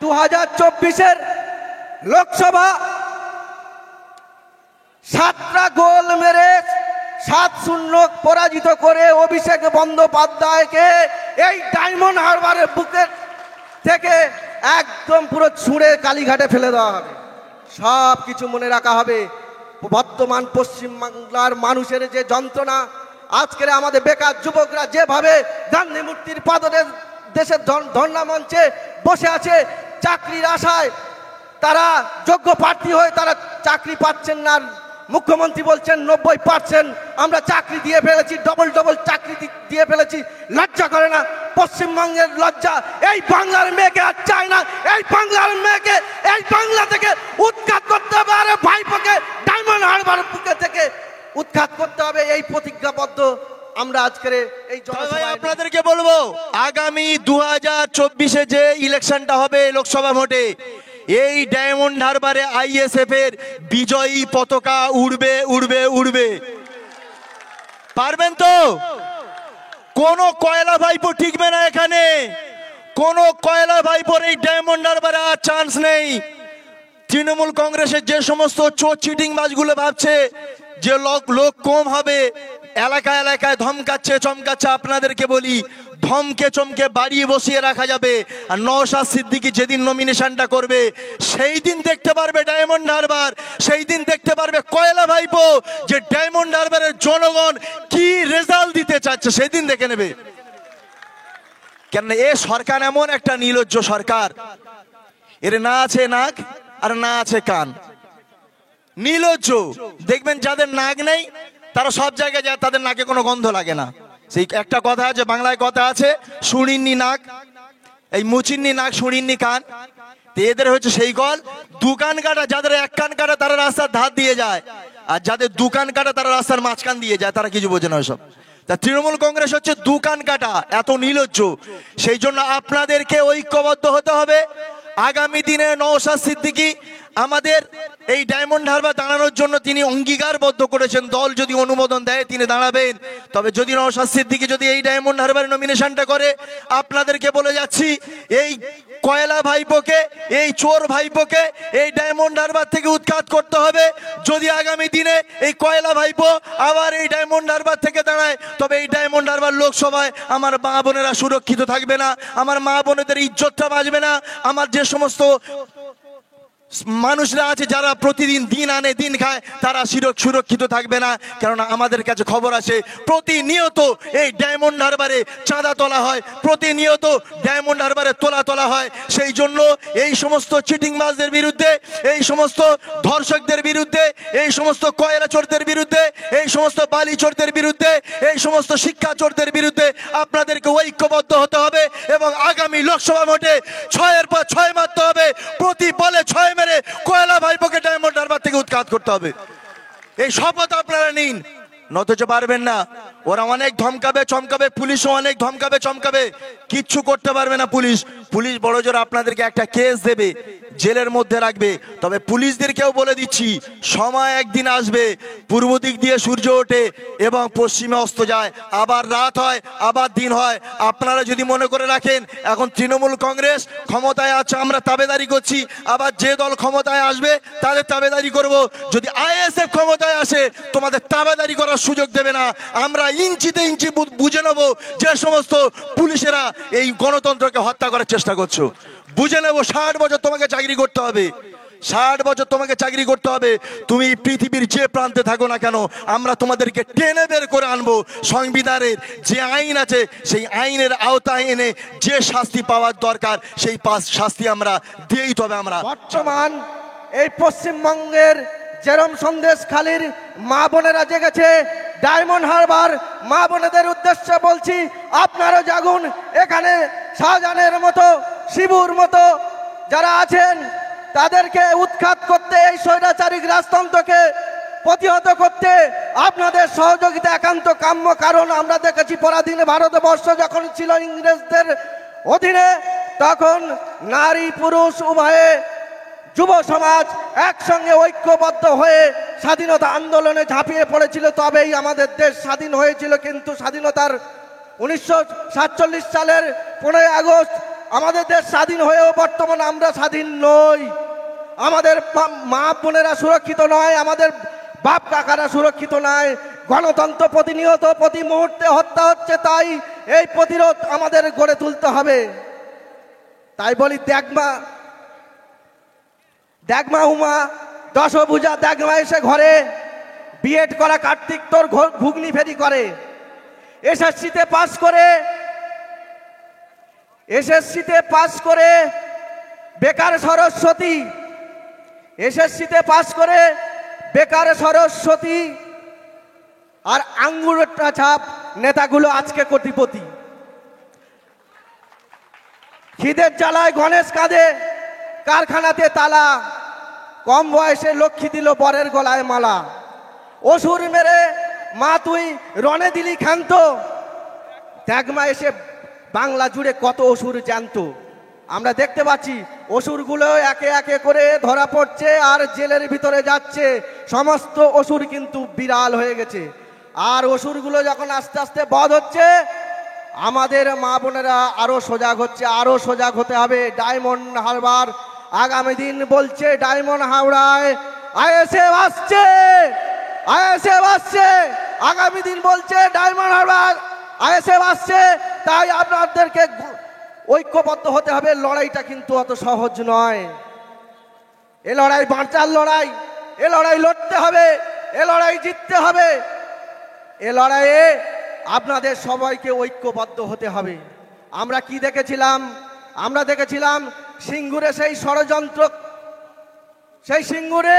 2024-এর লোকসভা 7টা গোল মেরে 7-0 পরাজিত করে অভিষেক বন্দ্যোপাধ্যায়কে এই ডায়মন্ড হারবারের বুকের থেকে একদম পুরো ছুঁড়ে কালীঘাটে ফেলে দেওয়া হবে। সব কিছু মনে রাখা হবে। বর্তমান পশ্চিমবাংলার মানুষের যে যন্ত্রণা, আজকের আমাদের বেকার যুবকরা যেভাবে গান্ধী মূর্তির দেশের ধর্ণা মঞ্চে বসে আছে চাকরির আশায়, তারা যোগ্য প্রার্থী হয়ে তারা চাকরি পাচ্ছেন না। মুখ্যমন্ত্রী বলছেন 90% আমরা চাকরি দিয়ে ফেলেছি, ডবল চাকরি দিয়ে ফেলেছি। লজ্জা করে না? পশ্চিমবঙ্গের লজ্জা এই বাংলার মেয়েকে আর চায় না। এই বাংলার মেয়েকে এই বাংলা থেকে উৎখাত করতে হবে। আর ভাইপোকে ডায়মন্ড হারবার বুকে থেকে উৎখাত করতে হবে। এই প্রতিজ্ঞাবদ্ধ আমরা আজকের এই জনসভায় আপনাদেরকে বলবো, আগামী 2024-এ যে ইলেকশনটা হবে লোকসভা ভোটে, এই ডায়মন্ড হারবারে আইএসএফ এর বিজয়ী পতাকা উড়বে উড়বে উড়বে। পারবেন তো? কোন কয়লা ভাইপো টিকবে না এখানে। কোন কয়লা ভাইপোর এই ডায়মন্ড হারবারে আর চান্স নেই। তৃণমূল কংগ্রেসের যে সমস্ত চোর চিটিং বাজগুলো ভাবছে যে লোক কম হবে, এলাকায় এলাকায় ধমকাচ্ছে চমকাচ্ছে, আপনাদেরকে বলি ধমকে চমকে বাড়িয়ে বসিয়ে রাখা যাবে। আর নওশাদ সিদ্দিকী যেদিন নমিনেশনটা করবে সেই দিন দেখতে পারবে ডায়মন্ড হারবার, সেই দিন দেখতে পারবে কয়লা ভাইপো যে ডায়মন্ড হারবারের জনগণ কি রেজাল্ট দিতে চাচ্ছে, সেদিন দেখে নেবে। কেন এ সরকার এমন একটা নির্লজ্জ সরকার, এর না আছে নাক আর না আছে কান। নির্লজ্জ। দেখবেন যাদের নাক নেই তারা সব জায়গায় যায়, তাদের নাকে কোনো গন্ধ লাগে না। সেই একটা কথা আছে, বাংলায় কথা আছে, শুনিনি নাক, এই মুচিন্নি নাক শুনিনি কান। তো এদের হচ্ছে সেই গল। দোকান কাটা, যাদের এক কান কাটা তারা রাস্তার ধার দিয়ে যায়, আর যাদের দোকান কাটা তারা রাস্তার মাঝখান দিয়ে যায়, তারা কিছু বোঝে না ওসব। তা তৃণমূল কংগ্রেস হচ্ছে দোকান কাটা, এত নির্লজ্জ। সেই জন্য আপনাদেরকে ঐক্যবদ্ধ হতে হবে। আগামী দিনে নওশাদ সিদ্দিকী আমাদের এই ডায়মন্ড হারবার দাঁড়ানোর জন্য তিনি অঙ্গীকারবদ্ধ করেছেন। দল যদি অনুমোদন দেয় তিনি দাঁড়াবেন। তবে যদি নওশাদ সিদ্দিকী যদি এই ডায়মন্ড হারবার নমিনেশনটা করে, আপনাদেরকে বলে যাচ্ছি এই কয়লা ভাইপোকে, এই চোর ভাইপোকে এই ডায়মন্ড হারবার থেকে উৎখাত করতে হবে। যদি আগামী দিনে এই কয়লা ভাইপো আবার এই ডায়মন্ড হারবার থেকে দাঁড়ায়, তবে এই ডায়মন্ড হারবার লোকসভায় আমার মা বোনেরা সুরক্ষিত থাকবে না, আমার মা বোনেদের ইজ্জতটা বাঁচবে না। আমার যে সমস্ত মানুষরা আছে যারা প্রতিদিন দিন আনে দিন খায়, তারা সুরক্ষিত থাকবে না। কেননা আমাদের কাছে খবর আছে প্রতিনিয়ত এই ডায়মন্ড হারবারে চাঁদা তোলা হয়, প্রতিনিয়ত ডায়মন্ড হারবারে তোলা হয়। সেই জন্য এই সমস্ত চিটিংবাজদের বিরুদ্ধে, এই সমস্ত ধর্ষকদের বিরুদ্ধে, এই সমস্ত কয়লা চোরদের বিরুদ্ধে, এই সমস্ত বালি চোরদের বিরুদ্ধে, এই সমস্ত শিক্ষা চোরদের বিরুদ্ধে আপনাদেরকে ঐক্যবদ্ধ হতে হবে। এবং আগামী লোকসভা ভোটে 6-এর পর 6 মারতে হবে, প্রতি বলে 6 মেরে কয়লা ভাইপোকে ডায়মন্ড হারবার থেকে উৎখাত করতে হবে। এই শপথ আপনারা নিন, নতচ পারবেন না। ওরা অনেক ধমকাবে চমকাবে, পুলিশও অনেক ধমকাবে চমকাবে, কিচ্ছু করতে পারবে না পুলিশ। পুলিশ বড় জোর আপনাদেরকে একটা কেস দেবে, জেলের মধ্যে রাখবে। তবে পুলিশদেরকেও বলে দিচ্ছি, সময় একদিন আসবে, পূর্ব দিক দিয়ে সূর্য ওঠে এবং পশ্চিমে অস্ত যায়, আবার রাত হয় আবার দিন হয়। আপনারা যদি মনে করে রাখেন এখন তৃণমূল কংগ্রেস ক্ষমতায় আছে, আমরা তাবেদারি করছি, আবার যে দল ক্ষমতায় আসবে তাদের তাবেদারি করব। যদি আইএসএফ ক্ষমতায় আসে তোমাদের তাবেদারি করার সুযোগ দেবে না। আমরা ইঞ্চিতে ইঞ্চি বুঝে নেব যে সমস্ত পুলিশেরা এই গণতন্ত্রকে হত্যা করার চেষ্টা করছো, বুঝে নেব। 60 বছর তোমাকে চাকরি করতে হবে, 60 বছর তোমাকে চাকরি করতে হবে। তুমি পৃথিবীর যে প্রান্তে থাকো না কেন, আমরা তোমাদেরকে টেনে বের করে আনবো। সংবিধানের যে আইন আছে সেই আইনের আওতায় এনে যে শাস্তি পাওয়ার দরকার সেই শাস্তি আমরা দিয়েই তবে আমরা। বর্তমান এই পশ্চিমবঙ্গের যেরম সন্দেশখালীর মা বোনেরা জেগেছে, ডায়মন্ড হারবার মা বোনেদের উদ্দেশ্যে বলছি আপনারও জাগুন। এখানে শাহজাহানের মতো, শিবুর মতো যারা আছেন তাদেরকে উৎখাত করতে, এই স্বৈরাচারিক রাজতন্ত্রকে প্রতিহত করতে আপনাদের সহযোগিতা একান্ত কাম্য। কারণ আমরা দেখেছি পরাধীন ভারতবর্ষ যখন ছিল ইংরেজদের অধীনে, তখন নারী পুরুষ উভয়ে, যুব সমাজ একসঙ্গে ঐক্যবদ্ধ হয়ে স্বাধীনতা আন্দোলনে ঝাঁপিয়ে পড়েছিল, তবেই আমাদের দেশ স্বাধীন হয়েছিল। কিন্তু স্বাধীনতার 1947 সালের 15 আগস্ট আমাদের দেশ স্বাধীন হয়েও বর্তমানে আমরা স্বাধীন নই। আমাদের মা বোনেরা সুরক্ষিত নয়, আমাদের বাপ কাকারা সুরক্ষিত নয়। গণতন্ত্র প্রতিনিয়ত প্রতি মুহূর্তে হত্যা হচ্ছে, তাই এই প্রতিরোধ আমাদের গড়ে তুলতে হবে। তাই বলি, দেখমা উমা দশভুজা দেখমা এসে ঘরে, বিএড করা কার্তিক তোর ঘুগনি ফেরি করে। এসএসসিতে পাস করে বেকার সরস্বতী, এসএসসিতে পাস করে বেকার সরস্বতী, আর আঙ্গুরটা ছাপ নেতাগুলো আজকে কোটিপতি। খিদের জ্বালায় গণেশ কাঁদে, কারখানাতে তালা, কম বয়সে লক্ষ্মী দিল বরের গলায় মালা। অসুর মেরে মা তুই রণে দিলি ক্ষান্ত, দেখমা এসে বাংলা জুড়ে কত অসুর জ্যান্ত। আমরা দেখতে পাচ্ছি অসুরগুলো একে একে করে ধরা পড়ছে আর জেলের ভিতরে যাচ্ছে। সমস্ত অসুর কিন্তু বিড়াল হয়ে গেছে। আর অসুরগুলো যখন আস্তে আস্তে বধ হচ্ছে, আমাদের মা বোনেরা আরো সজাগ হচ্ছে, আরো সজাগ হতে হবে। ডায়মন্ড হারবার আগামী দিন বলছে, ডায়মন্ড হাওড়ায় আইএসএফ আসছে। আগামী দিন বলছে ডায়মন্ড হারবার আইএসএফ আসছে। তাই আপনাদেরকে ঐক্যবদ্ধ হতে হবে। লড়াইটা কিন্তু অত সহজ নয়। এ লড়াই বাঁচার লড়াই, এ লড়াই লড়তে হবে, এ লড়াই জিততে হবে। এ লড়াইয়ে আপনাদের সবাইকে ঐক্যবদ্ধ হতে হবে। আমরা কি দেখেছিলাম? আমরা দেখেছিলাম সিঙ্গুরে সেই ষড়যন্ত্র, সেই সিঙ্গুরে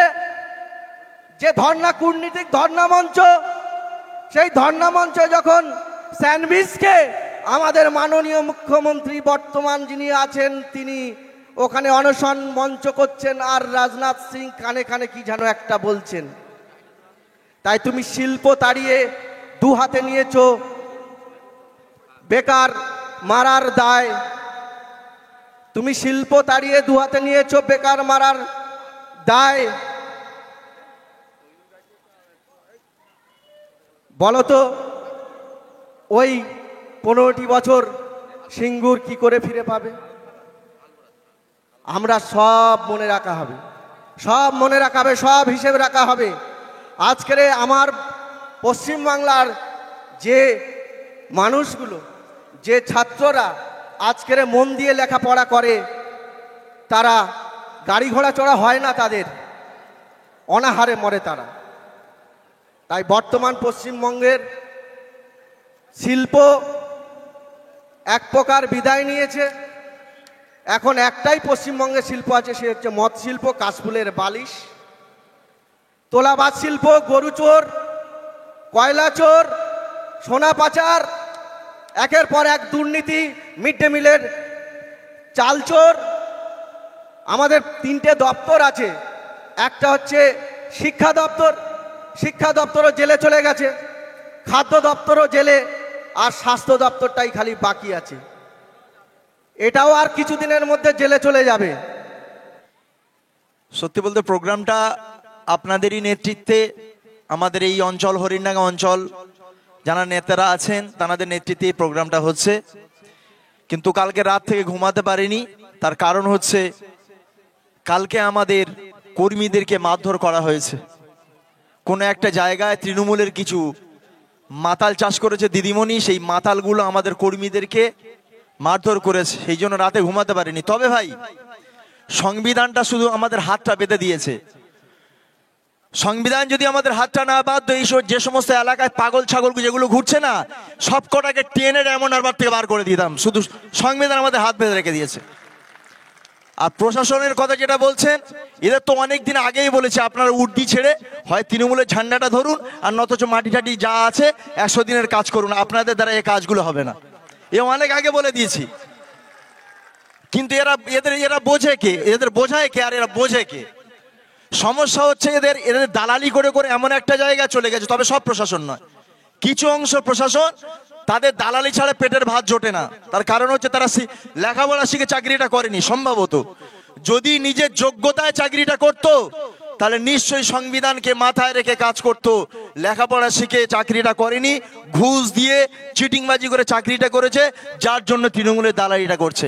যে কূটনীতিক ধর্ণা মঞ্চ, সেই ধর্ণা মঞ্চ যখন স্যান্ডউইচকে আমাদের মাননীয় মুখ্যমন্ত্রী বর্তমান যিনি আছেন, তিনি ওখানে অনশন মঞ্চ করছেন, আর রাজনাথ সিং কানে কানে কি যেন একটা বলছেন। তাই তুমি শিল্প তাড়িয়ে দু হাতে নিয়েছো বেকার মারার দায়। তুমি শিল্প তাড়িয়ে দু হাতে নিয়েছো বেকার মারার দায়। বলো তো, ওই 15টি বছর সিঙ্গুর কি করে ফিরে পাবে? আমরা সব মনে রাখা হবে, সব মনে রাখা হবে, সব হিসেব রাখা হবে। আজকের আমার পশ্চিমবাংলার যে মানুষগুলো, যে ছাত্ররা আজকের মন দিয়ে লেখাপড়া করে, তারা গাড়ি ঘোড়া চড়া হয় না, তাদের অনাহারে মরে তারা। তাই বর্তমান পশ্চিমবঙ্গের শিল্প এক প্রকার বিদায় নিয়েছে। এখন একটাই পশ্চিমবঙ্গের শিল্প আছে, সে হচ্ছে মদ শিল্প, কাশফুলের বালিশ, তোলাবাজ শিল্প, গরু চোর, কয়লা চোর, সোনা পাচার, একের পর এক দুর্নীতি, মিড ডে মিলের চাল চোর। আমাদের 3টে দপ্তর আছে, একটা হচ্ছে শিক্ষা দপ্তর, শিক্ষা দপ্তরও জেলে চলে গেছে, খাদ্য দপ্তরও জেলে, আর স্বাস্থ্য দপ্তরটাই খালি বাকি আছে। এটাও আর কিছুদিনের মধ্যে জেলে চলে যাবে। সত্যি বলতে প্রোগ্রামটা আপনাদেরই নেতৃত্বে, আমাদের এই অঞ্চল হরিণডাঙ্গা অঞ্চল যারা নেতারা আছেন তাদের নেতৃত্বে এই প্রোগ্রামটা হচ্ছে। কিন্তু কালকে রাত থেকে ঘুমাতে পারিনি, তার কারণ হচ্ছে কালকে আমাদের কর্মীদেরকে মারধর করা হয়েছে। কোনো একটা জায়গায় তৃণমূলের কিছু মাতাল চাষ করেছে দিদিমণি, সেই মাতালগুলো আমাদের কর্মীদেরকে মারধর করেছে, সেই জন্য রাতে ঘুমাতে পারিনি। তবে ভাই, সংবিধানটা শুধু আমাদের হাতটা বেঁধে দিয়েছে। সংবিধান যদি আমাদের হাতটা না বাঁধতো, এই যে সমস্ত এলাকায় পাগল ছাগল যেগুলো ঘুরছে না, সব কটাকে টেনে ডায়মন্ড হারবার থেকে বার করে দিতাম। শুধু সংবিধান আমাদের হাত বেঁধে রেখে দিয়েছে। আর প্রশাসনের কথা যেটা বলছেন, এদের তো অনেক দিন আগেই বলেছে আপনারা উর্দি ছেড়ে হয় তৃণমূলের ঝান্ডাটা ধরুন, আর নতচ মাটি টাটি যা আছে 100 দিনের কাজ করুন, আপনাদের দ্বারা এই কাজগুলো হবে না। এ অনেক আগে বলে দিয়েছি। কিন্তু এরা বোঝে কে? এদের বোঝায় কে? আর এরা বোঝে কে? সমস্যা হচ্ছে এদের দালালি করে করে এমন একটা জায়গায় চলে গেছে। তবে সব প্রশাসন নয়, কিছু অংশ প্রশাসন, তাদের দালালি ছাড়া পেটের ভাত জোটে না। তার কারণ হচ্ছে তারা লেখাপড়া শিখে চাকরিটা করেনি। সম্ভবত যদি নিজের যোগ্যতায় চাকরিটা করত, তাহলে নিশ্চয়ই সংবিধানকে মাথায় রেখে কাজ করত। লেখাপড়া শিখে চাকরিটা করেনি, ঘুষ দিয়ে চিটিংবাজি করে চাকরিটা করেছে, যার জন্য তৃণমূলের দালালিটা করছে।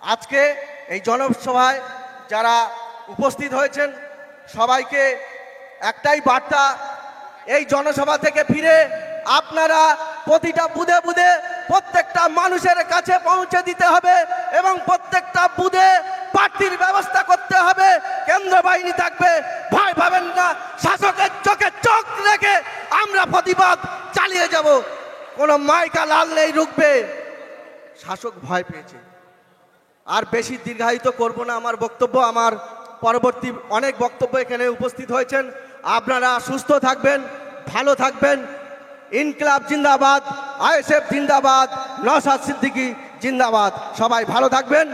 আজকে এই জনসভায় যারা উপস্থিত হয়েছেন সবাইকে একটাই বার্তা, এই জনসভা থেকে ফিরে আপনারা প্রতিটা বুধে বুধে প্রত্যেকটা মানুষের কাছে পৌঁছে দিতে হবে এবং প্রত্যেকটা বুধে প্রার্থীর ব্যবস্থা করতে হবে। কেন্দ্র বাহিনী থাকবে, ভয় পাবেন না, শাসকের চোখে চোখ রেখে আমরা প্রতিবাদ চালিয়ে যাব। কোনো মাইকা লাল নেই রুখবে। শাসক ভয় পেয়েছে। আর বেশি দীর্ঘায়িত করব না আমার বক্তব্য। আমার পরবর্তী অনেক বক্তব্য এখানে উপস্থিত হয়েছেন। আপনারা সুস্থ থাকবেন, ভালো থাকবেন। ইনকিলাব জিন্দাবাদ, আইএসএফ জিন্দাবাদ, নওশাদ সিদ্দিকী জিন্দাবাদ। সবাই ভালো থাকবেন,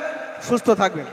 সুস্থ থাকবেন।